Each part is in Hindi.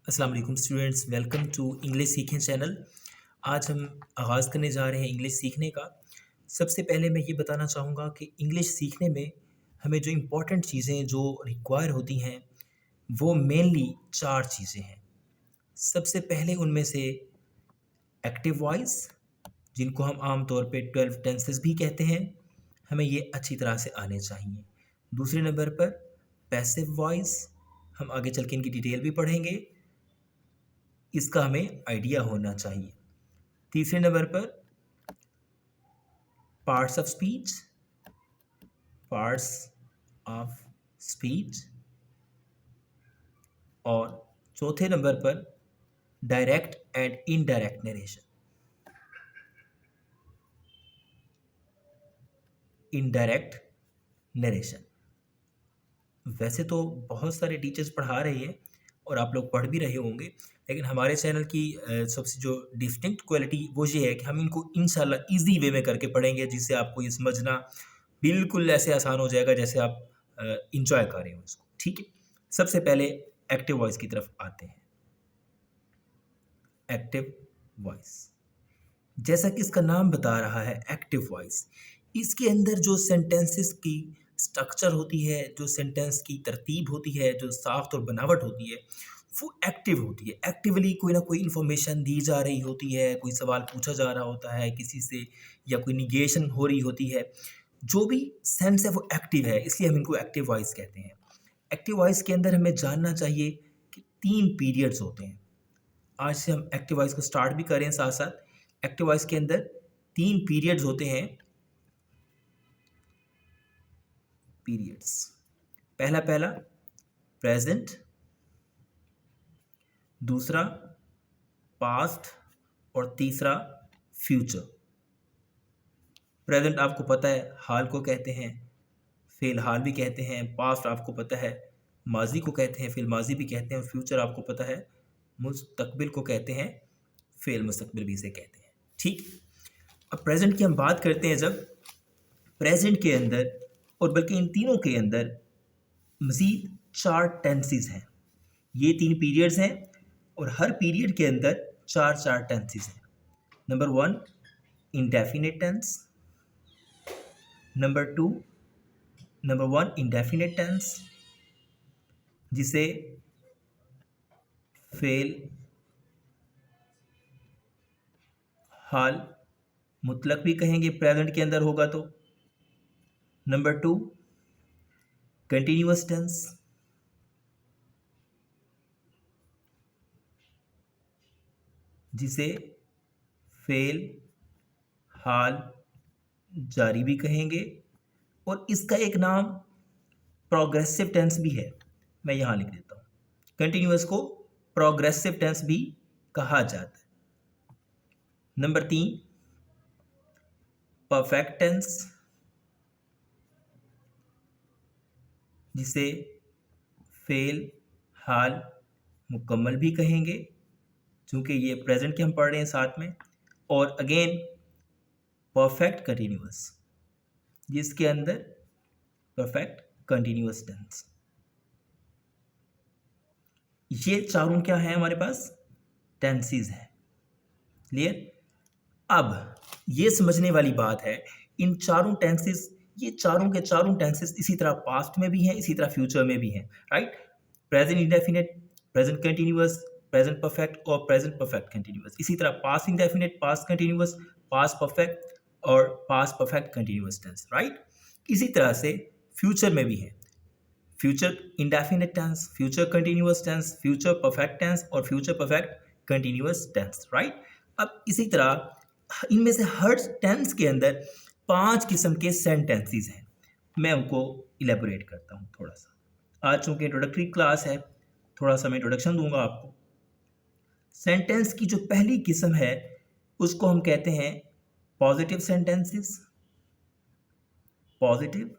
अस्सलाम वालेकुम स्टूडेंट्स, वेलकम टू इंग्लिश सीखें चैनल। आज हम आगाज़ करने जा रहे हैं इंग्लिश सीखने का। सबसे पहले मैं ये बताना चाहूँगा कि इंग्लिश सीखने में हमें जो इम्पोर्टेंट चीज़ें जो रिक्वायर होती हैं वो मेनली 4 चीज़ें हैं। सबसे पहले उनमें से एक्टिव वॉइस, जिनको हम आम तौर पे 12 टेंसेस भी कहते हैं, हमें ये अच्छी तरह से आने चाहिए। दूसरे नंबर पर पैसिव वॉइस, हम आगे चल के इनकी डिटेल भी पढ़ेंगे, इसका हमें आइडिया होना चाहिए। तीसरे नंबर पर parts of speech, parts of speech. और चौथे नंबर पर direct and indirect narration. Indirect narration वैसे तो बहुत सारे टीचर्स पढ़ा रहे हैं और आप लोग पढ़ भी रहे होंगे, लेकिन हमारे चैनल की सबसे जो डिस्टिंक्ट क्वालिटी वो ये है कि हम इनको इंशाल्लाह ईजी वे में करके पढ़ेंगे, जिससे आपको ये समझना बिल्कुल ऐसे आसान हो जाएगा जैसे आप इंजॉय कर रहे हो इसको। ठीक है, सबसे पहले एक्टिव वॉइस की तरफ आते हैं। एक्टिव वॉइस, जैसा कि इसका नाम बता रहा है एक्टिव वॉइस, इसके अंदर जो सेंटेंसेस की स्ट्रक्चर होती है, जो सेंटेंस की तरतीब होती है, जो साख्त और बनावट होती है, वो एक्टिव होती है। एक्टिवली कोई ना कोई इन्फॉर्मेशन दी जा रही होती है, कोई सवाल पूछा जा रहा होता है किसी से, या कोई निगेशन हो रही होती है। जो भी सेंस है वो एक्टिव है, इसलिए हम इनको एक्टिव वॉइस कहते हैं। एक्टिव वॉइस के अंदर हमें जानना चाहिए कि 3 पीरियड्स होते हैं। आज से हम एक्टिव वॉइस को स्टार्ट भी करें साथ साथ। एक्टिव वॉइस के अंदर 3 पीरियड्स होते हैं। पीरियड्स, पहला प्रेजेंट, दूसरा पास्ट और तीसरा फ्यूचर। प्रेजेंट आपको पता है हाल को कहते हैं, फ़िलहाल भी कहते हैं। पास्ट आपको पता है माजी को कहते हैं, फ़िल माजी भी कहते हैं। और फ्यूचर आपको पता है मुस्तकबिल को कहते हैं, फ़िल मुस्तकबिल भी इसे कहते हैं। ठीक, अब प्रेजेंट की हम बात करते हैं। जब प्रेजेंट के अंदर, और बल्कि इन तीनों के अंदर मज़ीद 4 टेंसेस हैं। ये 3 पीरियड्स हैं और हर पीरियड के अंदर 4 टेंसेस हैं। Number 1 indefinite tense, number 1 indefinite tense, जिसे फेल हाल मुतलक भी कहेंगे प्रेजेंट के अंदर होगा तो। नंबर 2 कंटिन्यूअस टेंस, जिसे फेल हाल जारी भी कहेंगे, और इसका एक नाम प्रोग्रेसिव टेंस भी है, मैं यहाँ लिख देता हूँ। कंटिन्यूअस को प्रोग्रेसिव टेंस भी कहा जाता है। नंबर 3 परफेक्ट टेंस, जिसे फेल हाल मुकम्मल भी कहेंगे, चूँकि ये प्रेजेंट के हम पढ़ रहे हैं साथ में। और अगेन परफेक्ट कंटिन्यूअस, जिसके अंदर परफेक्ट कंटिन्यूअस टेंस। ये चारों क्या है हमारे पास? टेंसेस हैं। क्लियर? अब ये समझने वाली बात है, इन चारों टेंसेस, ये चारों के चारों टेंसेस इसी तरह पास्ट में भी हैं, इसी तरह फ्यूचर में भी हैं। Right? Present indefinite, present continuous, present perfect और प्रेजेंट परफेक्ट कंटिन्यूअस। इसी तरह past indefinite, past continuous, past perfect और past perfect continuous tense. Right? इसी तरह से फ्यूचर में भी है, future indefinite tense, future continuous tense, future perfect tense और future perfect continuous tense. Right? अब इसी तरह इनमें से हर टेंस के अंदर 5 किस्म के सेंटेंसेस हैं। मैं उनको इलेबोरेट करता हूँ थोड़ा सा। आज चूँकि इंट्रोडक्टरी क्लास है, थोड़ा सा मैं इंट्रोडक्शन दूंगा आपको। सेंटेंस की जो पहली किस्म है उसको हम कहते हैं पॉजिटिव सेंटेंसेस। पॉजिटिव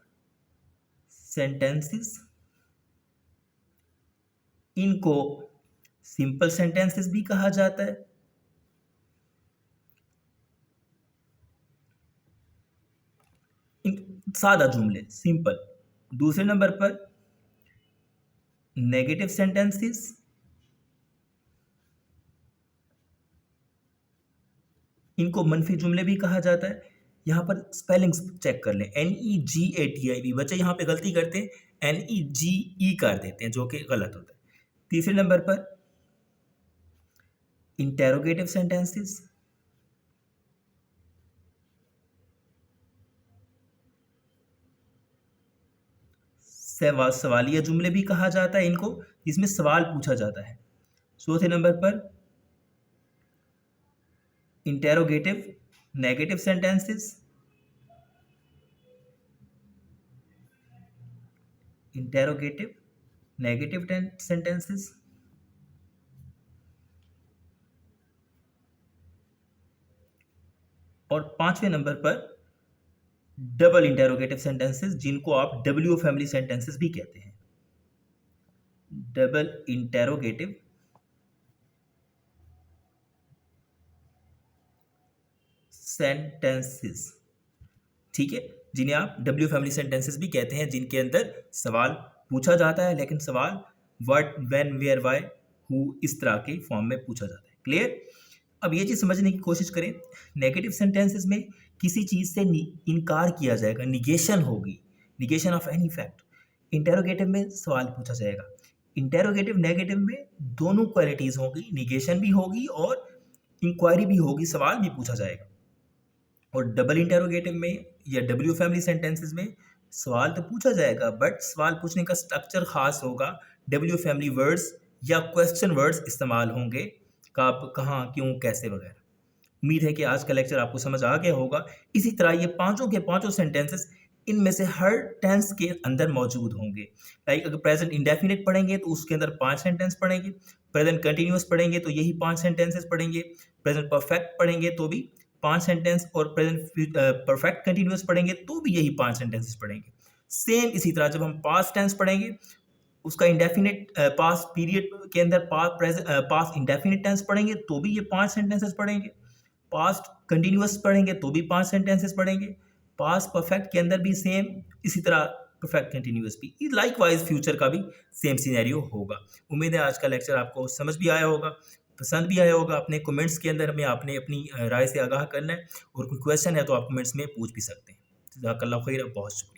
सेंटेंसेस, इनको सिंपल सेंटेंसेस भी कहा जाता है। सादा जुमले, सिंपल। दूसरे नंबर पर नेगेटिव सेंटेंसेस, इनको मनफी जुमले भी कहा जाता है। यहाँ पर स्पेलिंग्स चेक कर लें, NEGATIV, बच्चे यहाँ पे गलती करते हैं, NEGE कर देते हैं, जो कि गलत होता है। तीसरे नंबर पर इंटेरोगेटिव सेंटेंसेस, सवालिया जुमले भी कहा जाता है इनको, जिसमें सवाल पूछा जाता है। चौथे नंबर पर interrogative negative sentences, interrogative negative sentences. और पांचवें नंबर पर डबल इंटेरोगेटिव सेंटेंसेस, जिनको आप डब्ल्यू फैमिली सेंटेंसेस भी कहते हैं। डबल इंटेरोगेटिव सेंटेंसेस, ठीक है, जिन्हें आप डब्ल्यू फैमिली सेंटेंसेस भी कहते हैं, जिनके अंदर सवाल पूछा जाता है, लेकिन सवाल what, when, where, why, who, इस तरह के फॉर्म में पूछा जाता है। क्लियर? अब ये चीज़ समझने की कोशिश करें, नेगेटिव सेंटेंसेस में किसी चीज़ से इनकार किया जाएगा, निगेशन होगी, negation of any fact. Interrogative में सवाल पूछा जाएगा। इंटेरोगेटिव नेगेटिव में दोनों क्वालिटीज़ होगी, निगेशन भी होगी और इंक्वायरी भी होगी, सवाल भी पूछा जाएगा। और डबल इंटेरोगेटिव में या डब्ल्यू फैमिली सेंटेंसेस में सवाल तो पूछा जाएगा, बट सवाल पूछने का स्ट्रक्चर खास होगा, डब्ल्यू फैमिली वर्ड्स या क्वेश्चन वर्ड्स इस्तेमाल होंगे, कब, कहाँ, क्यों, कैसे वगैरह। उम्मीद है कि आज का लेक्चर आपको समझ आ गया होगा। इसी तरह ये पांचों के पांचों सेंटेंसेस, इनमें से हर टेंस के अंदर मौजूद होंगे। लाइक अगर प्रेजेंट इंडेफिनिट पढ़ेंगे तो उसके अंदर 5 सेंटेंस पढ़ेंगे, प्रेजेंट कंटिन्यूअस पढ़ेंगे तो यही 5 सेंटेंसेस पढ़ेंगे, प्रेजेंट परफेक्ट पढ़ेंगे तो भी 5 सेंटेंस, और प्रेजेंट परफेक्ट कंटिन्यूअस पढ़ेंगे तो भी यही 5 सेंटेंसेस पढ़ेंगे। सेम इसी तरह जब हम पास्ट टेंस पढ़ेंगे, उसका इंडेफिनिट पास्ट पीरियड के अंदर पास्ट इंडेफिनिट टेंस पढ़ेंगे तो भी ये 5 सेंटेंसेस पढ़ेंगे, पास्ट कंटिन्यूअस पढ़ेंगे तो भी 5 सेंटेंसेस पढ़ेंगे, पास्ट परफेक्ट के अंदर भी सेम इसी तरह, परफेक्ट कंटिन्यूअस भी, लाइक वाइज फ्यूचर का भी सेम सिनेरियो होगा। उम्मीद है आज का लेक्चर आपको समझ भी आया होगा, पसंद भी आया होगा। अपने कमेंट्स के अंदर हमें आपने अपनी राय से आगाह करना है, और कोई क्वेश्चन है तो आप कमेंट्स में पूछ भी सकते हैं। जज़ाकल्लाह खैर, बहुत शुक्रिया।